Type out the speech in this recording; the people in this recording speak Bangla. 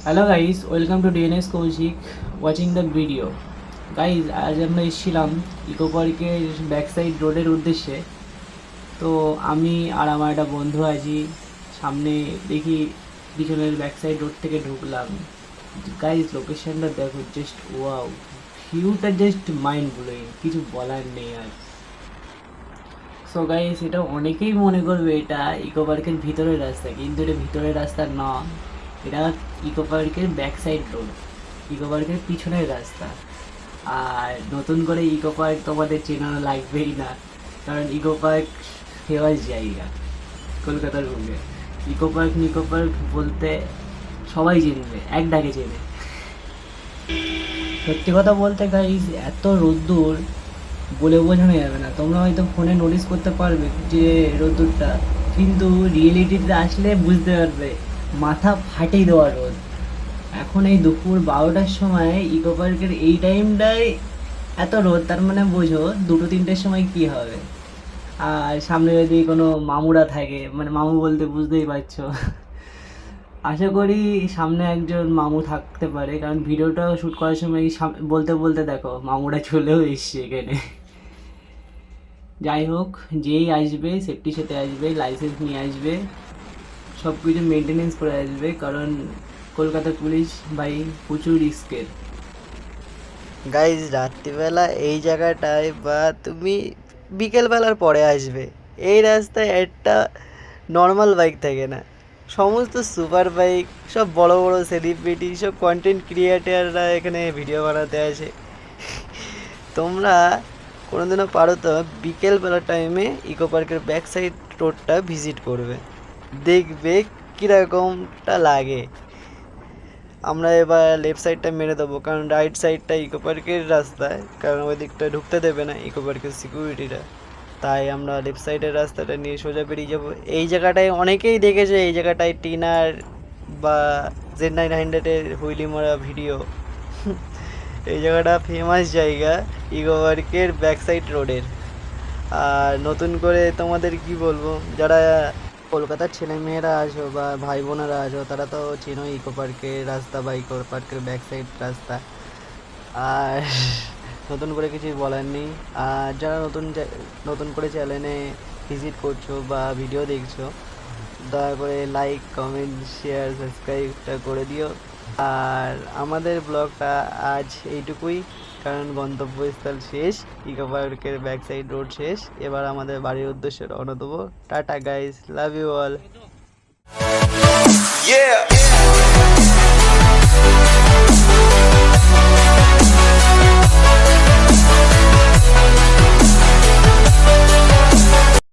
Hello guys, welcome to DNS Koushik watching the video. Guys, আজ আমরা এসেছিলাম ইকো পার্কের ব্যাক সাইড রোডের উদ্দেশ্যে। তো আমি আর আমার একটা বন্ধু আছি, সামনে দেখি পিছনের ব্যাক সাইড রোড থেকে ঢুকলাম। গাইস, লোকেশনটা দেখো, জাস্ট ওয়াও, ভিউটা জাস্ট মাইন্ড ব্লোয়িং, কিছু বলার নেই আর। সো গাইস, এটা অনেকেই মনে করবে এটা ইকো পার্কের ভিতরের রাস্তা, কিন্তু এটা ভিতরের রাস্তা না, এটা ইকো পার্কের ব্যাক সাইড রোড, ইকো পার্কের পিছনের রাস্তা। আর নতুন করে ইকো পার্ক তোমাদের চেনানো লাগবেই না, কারণ ইকো পার্ক ফেমাস জায়গা কলকাতার বুকে। নিকো পার্ক বলতে সবাই চিনবে, এক ডাকে চেনে। সত্যি কথা বলতে গাইস, এত রোদ্দুর বলে বোঝানো যাবে না। তোমরা হয়তো ফোনে নোটিস করতে পারবে যে রোদ্দুরটা, কিন্তু রিয়েলিটিতে আসলে বুঝতে পারবে মাথা ফাটিয়ে দেওয়া রোদ। এখন এই দুপুর 12টার সময় ইকো পার্কের এই টাইমটায় এত রোদ, তার মানে বোঝো 2-3টের সময় কি হবে। আর সামনে যদি কোনো মামুরা থাকে, মানে মামু বলতে বুঝতেই পারছো, আশা করি সামনে একজন মামু থাকতে পারে, কারণ ভিডিওটা শ্যুট করার সময় বলতে বলতে দেখো মামুরা চলেও এসছে এখানে। যাই হোক, যেই আসবে সেফটির সাথে আসবে, লাইসেন্স নিয়ে আসবে, সব কিছু মেনটেনেন্স করে আসবে, কারণ কলকাতা পুলিশ ভাই প্রচুর রিস্কের। গাইজ রাত্রিবেলা এই জায়গাটায় বা তুমি বিকেলবেলার পরে আসবে, এই রাস্তায় একটা নর্মাল বাইক থাকে না, সমস্ত সুপার বাইক, সব বড় বড় সেলিব্রিটি, সব কন্টেন্ট ক্রিয়েটাররা এখানে ভিডিও বানাতে আসে। তোমরা কোনোদিনও পারো তো বিকেলবেলার টাইমে ইকো পার্কের ব্যাক সাইড রোডটা ভিজিট করবে, দেখবে কীরকমটা লাগে। আমরা এবার লেফট সাইডটা মেরে দেবো, কারণ রাইট সাইডটা ইকো পার্কের রাস্তায়, কারণ ওই দিকটা ঢুকতে দেবে না ইকো পার্কের সিকিউরিটিরা। তাই আমরা লেফট সাইডের রাস্তাটা নিয়ে সোজা বেরিয়ে যাবো। এই জায়গাটায় অনেকেই দেখেছে, এই জায়গাটায় টিনার বা Z900-এর হুইলি মারা ভিডিও। এই জায়গাটা ফেমাস জায়গা ইকো পার্কের ব্যাক সাইড রোডের। আর নতুন করে তোমাদের কি বলবো, যারা কলকাতার ছেলেমেয়েরা আছো বা ভাই বোনেরা আছো, তারা তো চেনো ইকো পার্কের রাস্তা বা ইকো পার্কের ব্যাক সাইড রাস্তা। আর নতুন করে কিছু বলার নেই। আর যারা নতুন করে চ্যানেলে ভিজিট করছো বা ভিডিও দেখছো, দয়া করে লাইক, কমেন্ট, শেয়ার, সাবস্ক্রাইবটা করে দিও। আর আমাদের ব্লগটা আজ এইটুকুই, কারণ গন্তব্যস্থল শেষ, ইকো পার্কের ব্যাক সাইড রোড শেষ। এবার আমাদের বাড়ির উদ্দেশ্যে রওনা দেবো। Ta ta guys, love you all. Yeah.